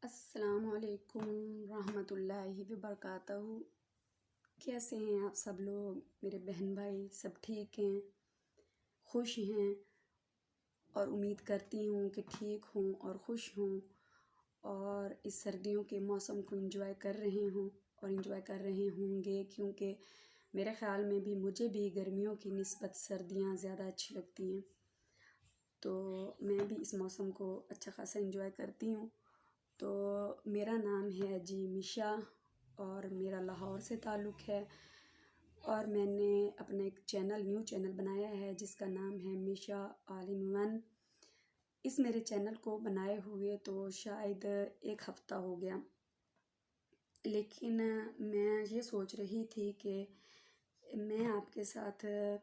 अस्सलामुअलैकुम रहमतुल्लाहि व बरकातहू। कैसे हैं आप सब लोग? मेरे बहन भाई सब ठीक हैं, खुश हैं और उम्मीद करती हूँ कि ठीक हों और खुश हों और इस सर्दियों के मौसम को एंजॉय कर रहे हों और एंजॉय कर रहे होंगे, क्योंकि मेरे ख़्याल में भी मुझे भी गर्मियों की निस्बत सर्दियाँ ज़्यादा अच्छी लगती हैं। तो मैं भी इस मौसम को अच्छा खासा एंजॉय करती हूँ। तो मेरा नाम है जी मिशा और मेरा लाहौर से ताल्लुक़ है और मैंने अपना एक न्यू चैनल बनाया है जिसका नाम है मिशा ऑल इन वन। इस मेरे चैनल को बनाए हुए तो शायद एक हफ़्ता हो गया, लेकिन मैं ये सोच रही थी कि मैं आपके साथ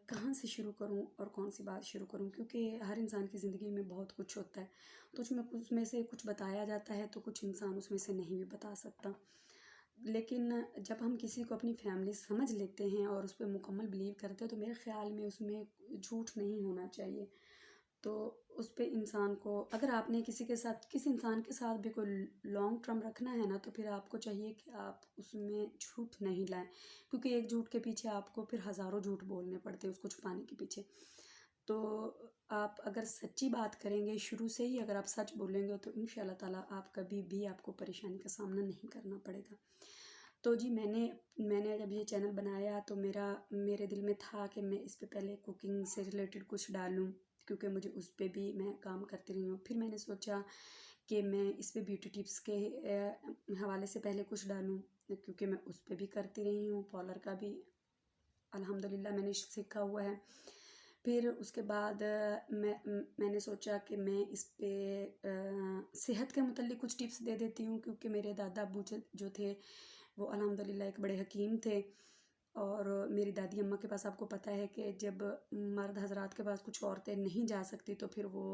कहाँ से शुरू करूँ और कौन सी बात शुरू करूँ, क्योंकि हर इंसान की ज़िंदगी में बहुत कुछ होता है। तो उसमें से कुछ बताया जाता है तो कुछ इंसान उसमें से नहीं भी बता सकता। लेकिन जब हम किसी को अपनी फैमिली समझ लेते हैं और उस पर मुकम्मल बिलीव करते हैं तो मेरे ख़्याल में उसमें झूठ नहीं होना चाहिए। तो उस पे इंसान को, अगर आपने किसी इंसान के साथ भी कोई लॉन्ग टर्म रखना है ना, तो फिर आपको चाहिए कि आप उसमें झूठ नहीं लाएं, क्योंकि एक झूठ के पीछे आपको फिर हज़ारों झूठ बोलने पड़ते हैं उसको छुपाने के पीछे। तो आप अगर सच्ची बात करेंगे, शुरू से ही अगर आप सच बोलेंगे तो इंशाल्लाह ताला आप कभी भी आपको परेशानी का सामना नहीं करना पड़ेगा। तो जी मैंने जब ये चैनल बनाया तो मेरे दिल में था कि मैं इस पे पहले कुकिंग से रिलेटेड कुछ डालूं, क्योंकि मुझे उस पे भी मैं काम करती रही हूँ। फिर मैंने सोचा कि मैं इस पे ब्यूटी टिप्स के हवाले से पहले कुछ डालूं, क्योंकि मैं उस पे भी करती रही हूँ, पार्लर का भी अल्हम्दुलिल्लाह मैंने सीखा हुआ है। फिर उसके बाद मैंने सोचा कि मैं इस पे सेहत के मुतल्लिक कुछ टिप्स दे देती हूँ, क्योंकि मेरे दादा अब्बू जो थे वो अल्हम्दुलिल्लाह एक बड़े हकीम थे। और मेरी दादी अम्मा के पास आपको पता है कि जब मर्द हजरात के पास कुछ औरतें नहीं जा सकती तो फिर वो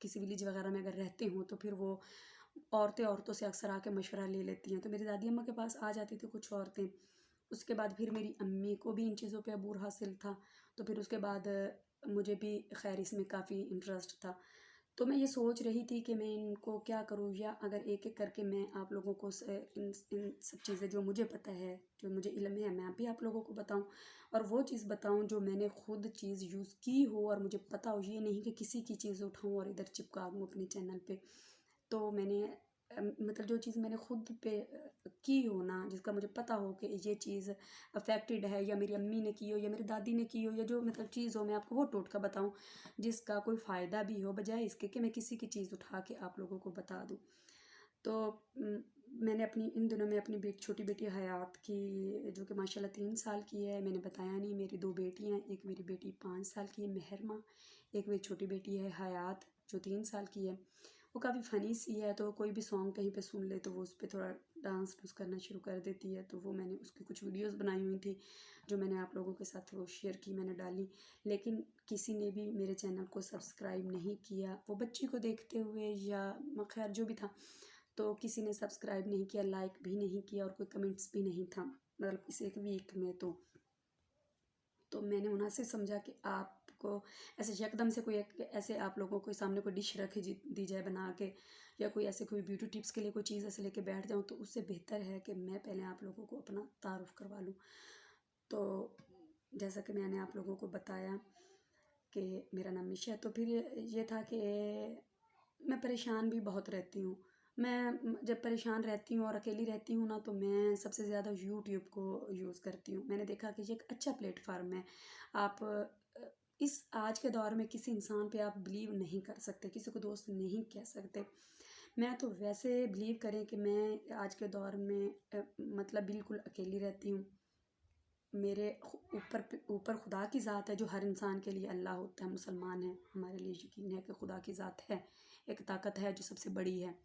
किसी विलेज वगैरह में अगर रहते हों तो फिर वो औरतों से अक्सर आके मशवरा ले लेती हैं। तो मेरी दादी अम्मा के पास आ जाती थी कुछ औरतें। उसके बाद फिर मेरी अम्मी को भी इन चीज़ों पे अबूर हासिल था, तो फिर उसके बाद मुझे भी खैर इसमें काफ़ी इंटरेस्ट था। तो मैं ये सोच रही थी कि मैं इनको क्या करूँ, या अगर एक-एक करके मैं आप लोगों को इन सब चीज़ें जो मुझे पता है, जो मुझे इल्म है, मैं भी आप लोगों को बताऊँ और वो चीज़ बताऊँ जो मैंने खुद चीज़ यूज़ की हो और मुझे पता हो। ये नहीं कि किसी की चीज़ उठाऊँ और इधर चिपका दूँ अपने चैनल पे। तो मैंने मतलब जो चीज़ मैंने खुद पे की हो ना, जिसका मुझे पता हो कि ये चीज़ अफेक्टेड है, या मेरी अम्मी ने की हो या मेरी दादी ने की हो, या जो मतलब चीज़ हो, मैं आपको वो टोटका बताऊं जिसका कोई फ़ायदा भी हो, बजाय इसके कि मैं किसी की चीज़ उठा के आप लोगों को बता दूं। तो मैंने इन दिनों में अपनी छोटी बेटी हयात की, जो कि माशाल्लाह 3 साल की है, मैंने बताया नहीं, मेरी 2 बेटियां, एक मेरी बेटी 5 साल की है महरमा, एक मेरी छोटी बेटी है हयात जो 3 साल की है। वो काफ़ी फ़नी सी है, तो कोई भी सॉन्ग कहीं पे सुन ले तो वो उस पर थोड़ा डांस करना शुरू कर देती है। तो वो मैंने उसकी कुछ वीडियोस बनाई हुई थी जो मैंने आप लोगों के साथ वो शेयर की, मैंने डाली। लेकिन किसी ने भी मेरे चैनल को सब्सक्राइब नहीं किया, वो बच्ची को देखते हुए या खैर जो भी था, तो किसी ने सब्सक्राइब नहीं किया, लाइक भी नहीं किया और कोई कमेंट्स भी नहीं था, मतलब इस एक वीक में। तो मैंने मुनासिब समझा कि आपको ऐसे एकदम से कोई एक ऐसे आप लोगों को सामने कोई डिश रख दी जाए बना के, या कोई ऐसे कोई ब्यूटी टिप्स के लिए कोई चीज़ ऐसे लेके बैठ जाऊँ, तो उससे बेहतर है कि मैं पहले आप लोगों को अपना तारुफ करवा लूँ। तो जैसा कि मैंने आप लोगों को बताया कि मेरा नाम मिशा है, तो फिर ये था कि मैं परेशान भी बहुत रहती हूँ। मैं जब परेशान रहती हूँ और अकेली रहती हूँ ना, तो मैं सबसे ज़्यादा यूट्यूब को यूज़ करती हूँ। मैंने देखा कि ये एक अच्छा प्लेटफार्म है। आप इस आज के दौर में किसी इंसान पे आप बिलीव नहीं कर सकते, किसी को दोस्त नहीं कह सकते। मैं तो वैसे बिलीव करें कि मैं आज के दौर में मतलब बिल्कुल अकेली रहती हूँ। मेरे ऊपर खुदा की ज़ात है, जो हर इंसान के लिए अल्लाह होता है, मुसलमान है, हमारे लिए यकीन है कि खुदा की ज़ात है, एक ताकत है जो सबसे बड़ी है।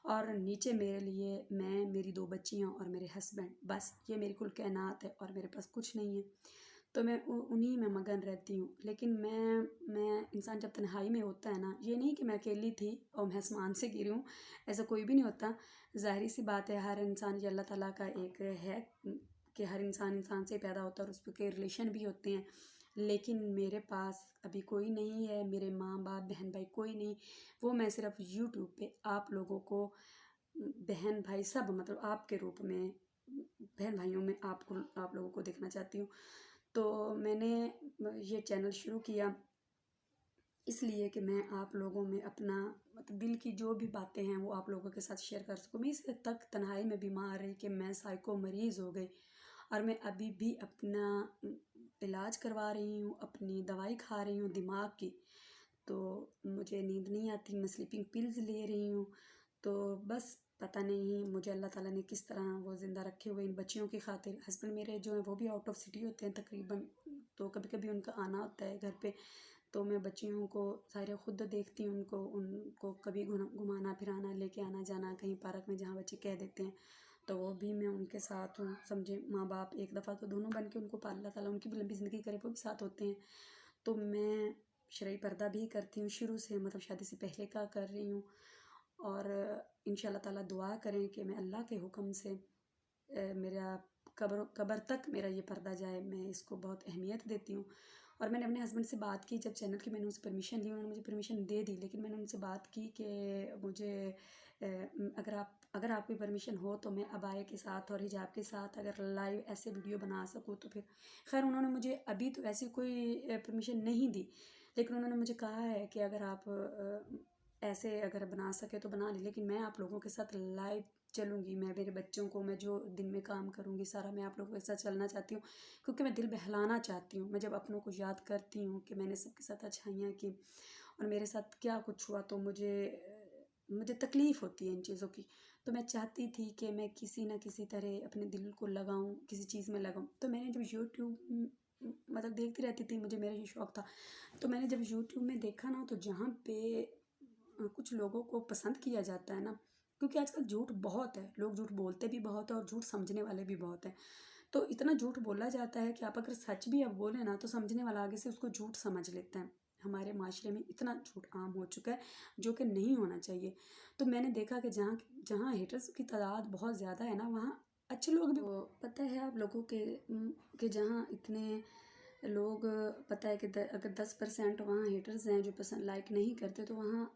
और नीचे मेरे लिए मैं, मेरी 2 बच्चियाँ और मेरे हस्बैंड, बस ये मेरी कुल कायनात है और मेरे पास कुछ नहीं है। तो मैं उन्हीं में मगन रहती हूँ। लेकिन मैं इंसान जब तन्हाई में होता है ना, ये नहीं कि मैं अकेली थी और मैं आसमान से गिरी हूँ, ऐसा कोई भी नहीं होता। ज़ाहिर सी बात है, हर इंसान, ये अल्लाह ताला का एक है कि हर इंसान से पैदा होता है और उस पर के रिलेशन भी होते हैं। लेकिन मेरे पास अभी कोई नहीं है, मेरे माँ बाप बहन भाई कोई नहीं। वो मैं सिर्फ यूट्यूब पे आप लोगों को बहन भाई सब मतलब आपके रूप में, बहन भाइयों में आप लोगों को देखना चाहती हूँ। तो मैंने ये चैनल शुरू किया इसलिए कि मैं आप लोगों में अपना मतलब दिल की जो भी बातें हैं वो आप लोगों के साथ शेयर कर सकूँ। मैं इस हद तक तन्हाई में बीमार रही कि मैं साइको मरीज़ हो गई, और मैं अभी भी अपना इलाज करवा रही हूँ, अपनी दवाई खा रही हूँ दिमाग की। तो मुझे नींद नहीं आती, मैं स्लीपिंग पिल्स ले रही हूँ। तो बस पता नहीं मुझे अल्लाह ताला ने किस तरह वो ज़िंदा रखे हुए इन बच्चियों की खातिर। हस्बैंड मेरे जो हैं वो भी आउट ऑफ सिटी होते हैं तकरीबन, तो कभी कभी उनका आना होता है घर पे। तो मैं बच्चियों को सारे खुद देखती हूँ, उनको उनको कभी घुमाना फिराना, लेके आना जाना कहीं पार्क में जहाँ बच्चे कह देते हैं, तो वो भी मैं उनके साथ हूँ। समझे, माँ बाप एक दफ़ा तो दोनों बन के उनको पाल, अल्लाह ताला उनकी भी लंबी ज़िंदगी करे, वो भी साथ होते हैं। तो मैं शरई पर्दा भी करती हूँ शुरू से, मतलब शादी से पहले का कर रही हूँ। और इंशाल्लाह ताला दुआ करें कि मैं अल्लाह के हुक्म से मेरा कब्र तक मेरा ये पर्दा जाए। मैं इसको बहुत अहमियत देती हूँ। और मैंने अपने हस्बैंड से बात की जब चैनल की, मैंने उनसे परमिशन ली, उन्होंने मुझे परमिशन दे दी, लेकिन मैंने उनसे बात की कि मुझे अगर आपकी परमिशन हो तो मैं अबाया के साथ और हिजाब के साथ अगर लाइव ऐसे वीडियो बना सकूँ तो फिर। खैर उन्होंने मुझे अभी तो ऐसी कोई परमिशन नहीं दी, लेकिन उन्होंने मुझे कहा है कि अगर आप ऐसे अगर बना सके तो बना ली, लेकिन मैं आप लोगों के साथ लाइव चलूँगी। मैं मेरे बच्चों को, मैं जो दिन में काम करूँगी सारा मैं आप लोगों के साथ चलना चाहती हूँ, क्योंकि मैं दिल बहलाना चाहती हूँ। मैं जब अपनों को याद करती हूँ कि मैंने सबके साथ अच्छाइयाँ की और मेरे साथ क्या कुछ हुआ, तो मुझे तकलीफ़ होती है इन चीज़ों की। तो मैं चाहती थी कि मैं किसी न किसी तरह अपने दिल को लगाऊँ, किसी चीज़ में लगाऊँ। तो मैंने जब यूट्यूब मतलब देखती रहती थी, मुझे मेरा ये शौक़ था। तो मैंने जब यूट्यूब में देखा ना, तो जहाँ पे कुछ लोगों को पसंद किया जाता है ना, क्योंकि आजकल झूठ बहुत है, लोग झूठ बोलते भी बहुत है और झूठ समझने वाले भी बहुत हैं। तो इतना झूठ बोला जाता है कि आप अगर सच भी अब बोले ना, तो समझने वाला आगे से उसको झूठ समझ लेता है। हमारे माशरे में इतना झूठ आम हो चुका है, जो कि नहीं होना चाहिए। तो मैंने देखा कि जहाँ जहाँ हेटर्स की तादाद बहुत ज़्यादा है ना, वहाँ अच्छे लोग भी, तो पता है आप लोगों के कि जहाँ इतने लोग, पता है कि अगर 10% वहाँ हेटर्स हैं जो पसंद लाइक नहीं करते, तो वहाँ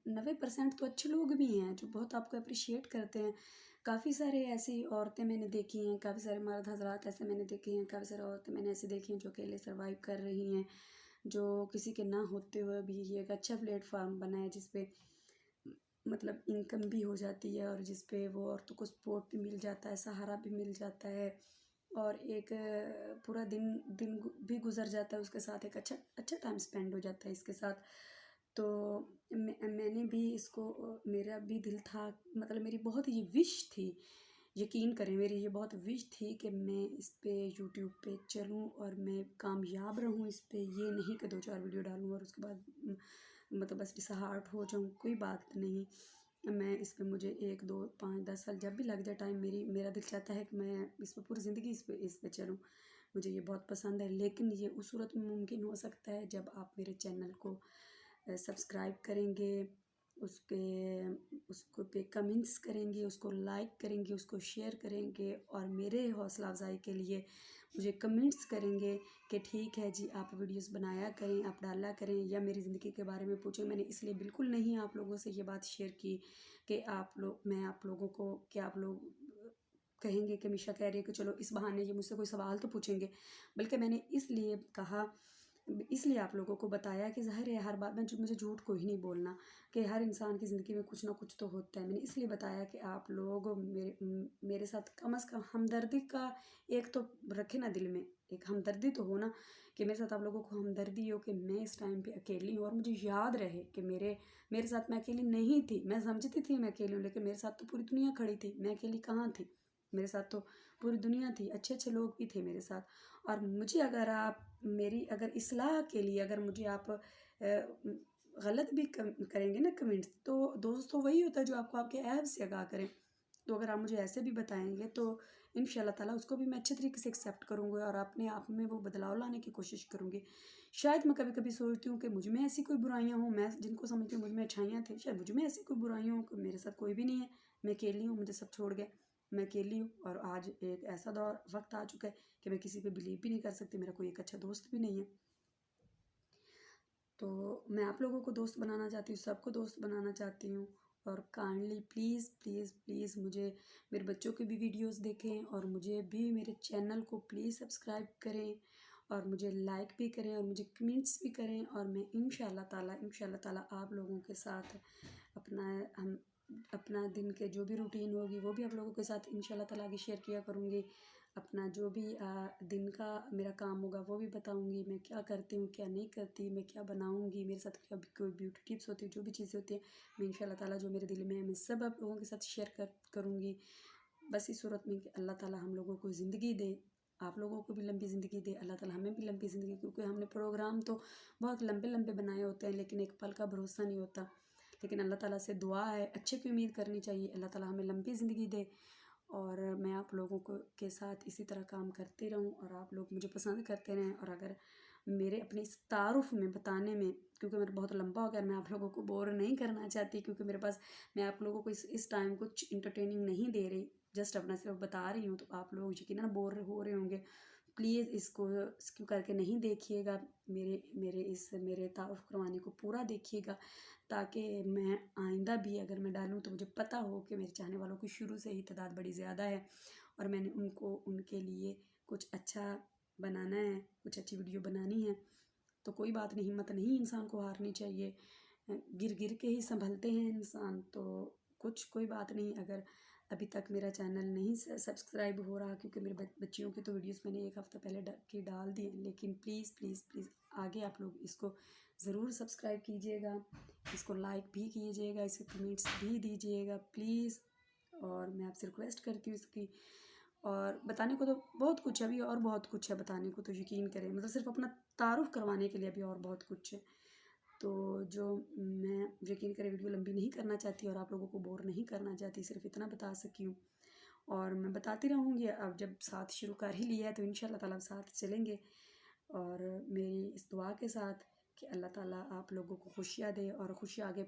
90% तो अच्छे लोग भी हैं जो बहुत आपको अप्रिशिएट करते हैं। काफ़ी सारे ऐसी औरतें मैंने देखी हैं, काफ़ी सारे मर्द हजरात ऐसे मैंने देखे हैं, काफ़ी सारी औरतें मैंने ऐसी देखी हैं जो अकेले सर्वाइव कर रही हैं, जो किसी के ना होते हुए भी ये एक अच्छा प्लेटफॉर्म बना है जिस पे मतलब इनकम भी हो जाती है, और जिस पे वो औरतों को सपोर्ट भी मिल जाता है, सहारा भी मिल जाता है, और एक पूरा दिन भी गुजर जाता है उसके साथ, एक अच्छा अच्छा टाइम स्पेंड हो जाता है इसके साथ। तो मैंने भी इसको मेरा भी दिल था, मतलब मेरी बहुत ये विश थी, यकीन करें मेरी ये बहुत विश थी कि मैं इस पे यूट्यूब पे चलूँ और मैं कामयाब रहूँ इस पे। ये नहीं कि 2-4 वीडियो डालूँ और उसके बाद मतलब बस डिसहार्ट हो जाऊँ, कोई बात नहीं। मैं इस पे मुझे 1, 2, 5, 10 साल जब भी लग जाए टाइम, मेरा दिल चाहता है कि मैं इस पे पूरी ज़िंदगी इस पे चलूँ। मुझे ये बहुत पसंद है, लेकिन ये उस सूरत में मुमकिन हो सकता है जब आप मेरे चैनल को सब्सक्राइब करेंगे, उसके उसको पे कमेंट्स करेंगे, उसको लाइक करेंगे, उसको शेयर करेंगे, और मेरे हौसला अफ़ज़ाई के लिए मुझे कमेंट्स करेंगे कि ठीक है जी, आप वीडियोस बनाया करें, आप डाला करें, या मेरी ज़िंदगी के बारे में पूछें। मैंने इसलिए बिल्कुल नहीं आप लोगों से ये बात शेयर की कि मैं आप लोगों को, कि आप लोग कहेंगे कि मिशा कह रही है कि चलो इस बहाने ये मुझसे कोई सवाल तो पूछेंगे, बल्कि मैंने इसलिए कहा, इसलिए आप लोगों को बताया कि ज़ाहिर है हर बात में मुझे झूठ को ही नहीं बोलना, कि हर इंसान की ज़िंदगी में कुछ ना कुछ तो होता है। मैंने इसलिए बताया कि आप लोग मेरे साथ कम से कम हमदर्दी का एक तो रखे ना दिल में, एक हमदर्दी तो हो ना, कि मेरे साथ आप लोगों को हमदर्दी हो कि मैं इस टाइम पे अकेली हूँ, और मुझे याद रहे कि मेरे साथ मैं अकेली नहीं थी। मैं समझती थी मैं अकेली हूँ, लेकिन मेरे साथ तो पूरी दुनिया खड़ी थी, मैं अकेली कहाँ थी। मेरे साथ तो पूरी दुनिया थी, अच्छे अच्छे लोग भी थे मेरे साथ। और मुझे अगर आप मेरी अगर इस्लाह के लिए अगर मुझे आप गलत भी करेंगे ना कमेंट्स, तो दोस्त तो वही होता है जो आपको आपके ऐब से आगाह करें। तो अगर आप मुझे ऐसे भी बताएंगे तो इंशाल्लाह ताला उसको भी मैं अच्छे तरीके से एक्सेप्ट करूँगी, और अपने आप में वो बदलाव लाने की कोशिश करूँगी। शायद मैं कभी कभी सोचती हूँ कि मुझ में ऐसी कोई बुराइयाँ हों, मैं जिनको समझती हूँ मुझ में अच्छाइयाँ थी, शायद मुझ में ऐसी कोई बुराइयाँ हों कि मेरे साथ कोई भी नहीं है, मैं अकेली हूँ, मुझे सब छोड़ गए, मैं अकेली हूँ। और आज एक ऐसा दौर वक्त आ चुका है कि मैं किसी पे बिलीव भी नहीं कर सकती, मेरा कोई एक अच्छा दोस्त भी नहीं है। तो मैं आप लोगों को दोस्त बनाना चाहती हूँ, सबको दोस्त बनाना चाहती हूँ, और काइंडली प्लीज़ प्लीज़ प्लीज़ मुझे मेरे बच्चों के भी वीडियोस देखें और मुझे भी मेरे चैनल को प्लीज़ सब्सक्राइब करें और मुझे लाइक भी करें और मुझे कमेंट्स भी करें। और मैं इंशाल्लाह ताला आप लोगों के साथ अपना दिन के जो भी रूटीन होगी वो भी आप लोगों के साथ इंशाल्लाह ताला आगे शेयर किया करूँगी। अपना जो भी दिन का मेरा काम होगा वो भी बताऊँगी, मैं क्या करती हूँ क्या नहीं करती, मैं क्या बनाऊँगी, मेरे साथ क्या कोई ब्यूटी टिप्स होती है, जो भी चीज़ें होती हैं मैं इंशाल्लाह ताला जो मेरे दिल में है मैं सब आप लोगों के साथ शेयर करूँगी। बस इस सूरत में कि अल्लाह ताला हम लोगों को ज़िंदगी दे, आप लोगों को भी लंबी ज़िंदगी दे, अल्लाह ताला हमें भी लंबी ज़िंदगी, क्योंकि हमने प्रोग्राम तो बहुत लंबे लंबे बनाए होते हैं लेकिन एक पल का भरोसा नहीं होता। लेकिन अल्लाह ताला से दुआ है, अच्छे की उम्मीद करनी चाहिए, अल्लाह ताला हमें लंबी ज़िंदगी दे और मैं आप लोगों को के साथ इसी तरह काम करती रहूं और आप लोग मुझे पसंद करते रहें। और अगर मेरे अपने इस तारुफ में बताने में, क्योंकि मेरा बहुत लंबा हो गया, मैं आप लोगों को बोर नहीं करना चाहती, क्योंकि मेरे पास मैं आप लोगों को इस टाइम कुछ इंटरटेनिंग नहीं दे रही, जस्ट अपना सिर्फ बता रही हूँ, तो आप लोग यकीनन बोर हो रहे होंगे। प्लीज़ इसको स्किप करके नहीं देखिएगा, मेरे तारुफ करवाने को पूरा देखिएगा, ताकि मैं आइंदा भी अगर मैं डालूँ तो मुझे पता हो कि मेरे चाहने वालों की शुरू से ही तादाद बड़ी ज़्यादा है और मैंने उनके लिए कुछ अच्छा बनाना है, कुछ अच्छी वीडियो बनानी है। तो कोई बात नहीं, हिम्मत नहीं इंसान को हारनी चाहिए, गिर गिर के ही संभलते हैं इंसान। तो कोई बात नहीं अगर अभी तक मेरा चैनल नहीं सब्सक्राइब हो रहा, क्योंकि मेरे बच्चियों की तो वीडियोस मैंने एक हफ़्ता पहले डाल दी हैं, लेकिन प्लीज़ प्लीज़ प्लीज़ आगे आप लोग इसको ज़रूर सब्सक्राइब कीजिएगा, इसको लाइक भी कीजिएगा, इसके कमेंट्स भी दीजिएगा प्लीज़। और मैं आपसे रिक्वेस्ट करती हूँ इसकी, और बताने को तो बहुत कुछ है अभी, और बहुत कुछ है बताने को, तो यकीन करें, मतलब सिर्फ अपना तारुफ करवाने के लिए अभी और बहुत कुछ है। तो जो मैं यकीन करें वीडियो लंबी नहीं करना चाहती और आप लोगों को बोर नहीं करना चाहती, सिर्फ इतना बता सकी हूँ और मैं बताती रहूँगी। अब जब साथ शुरू कर ही लिया है तो इंशाल्लाह ताला साथ चलेंगे, और मेरी इस दुआ के साथ कि अल्लाह ताला आप लोगों को खुशियाँ दे और खुशियाँ आगे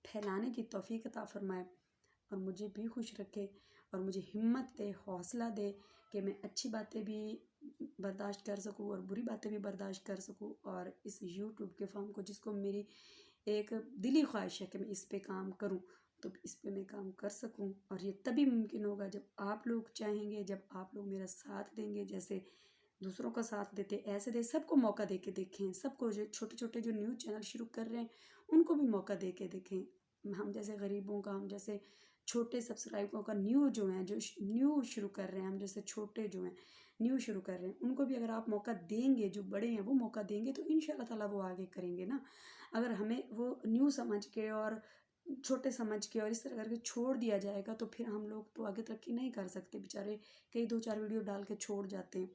फैलाने की तौफीक अता फरमाए और मुझे भी खुश रखे और मुझे हिम्मत दे, हौसला दे कि मैं अच्छी बातें भी बर्दाश्त कर सकूँ और बुरी बातें भी बर्दाश्त कर सकूँ, और इस यूट्यूब के फॉर्म को, जिसको मेरी एक दिली ख्वाहिश है कि मैं इस पे काम करूँ, तो इस पे मैं काम कर सकूँ। और ये तभी मुमकिन होगा जब आप लोग चाहेंगे, जब आप लोग मेरा साथ देंगे, जैसे दूसरों का साथ देते ऐसे दे, सबको मौका दे के देखें, सबको जो छोटे छोटे जो न्यूज़ चैनल शुरू कर रहे हैं उनको भी मौका दे के देखें। हम जैसे गरीबों का, हम जैसे छोटे सब्सक्राइबरों का न्यू जो हैं, जो न्यू शुरू कर रहे हैं, हम जैसे छोटे जो हैं न्यू शुरू कर रहे हैं, उनको भी अगर आप मौका देंगे, जो बड़े हैं वो मौका देंगे, तो इंशाल्लाह ताला वो आगे करेंगे ना। अगर हमें वो न्यू समझ के और छोटे समझ के और इस तरह करके छोड़ दिया जाएगा तो फिर हम लोग तो आगे तरक्की नहीं कर सकते, बेचारे कई 2-4 वीडियो डाल के छोड़ जाते हैं।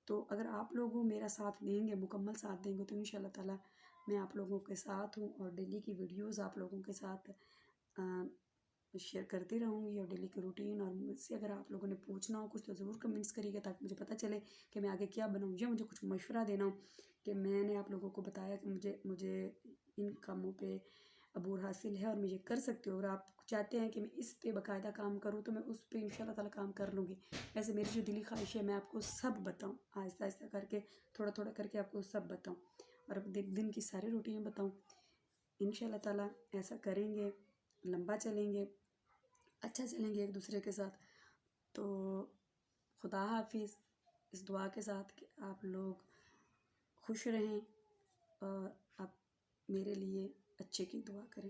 तो अगर आप लोग मेरा साथ देंगे, मुकम्मल साथ देंगे, तो इंशाल्लाह ताला मैं आप लोगों के साथ हूँ और डेली की वीडियोस आप लोगों के साथ शेयर करती रहूँगी, और डेली की रूटीन। और मुझसे अगर आप लोगों ने पूछना हो कुछ तो ज़रूर कमेंट्स करिएगा, ताकि मुझे पता चले कि मैं आगे क्या बनाऊँ, या मुझे कुछ मशवरा देना हो कि मैंने आप लोगों को बताया कि मुझे इन कामों पे अबूर हासिल है और मैं ये कर सकती हूँ, और आप चाहते हैं कि मैं इस पे बाकायदा काम करूँ, तो मैं उस पे इंशाल्लाह ताला काम कर लूँगी। ऐसे मेरी जो दिली ख्वाहिश है मैं आपको सब बताऊँ, आहिस्ता आहिस्ता करके, थोड़ा थोड़ा करके आपको सब बताऊँ, और अब दिन की सारी रूटीन बताऊँ। इंशाल्लाह ताला ऐसा करेंगे, लंबा चलेंगे, अच्छा चलेंगे एक दूसरे के साथ। तो खुदा हाफिज़, इस दुआ के साथ कि आप लोग खुश रहें और आप मेरे लिए अच्छे की दुआ करें।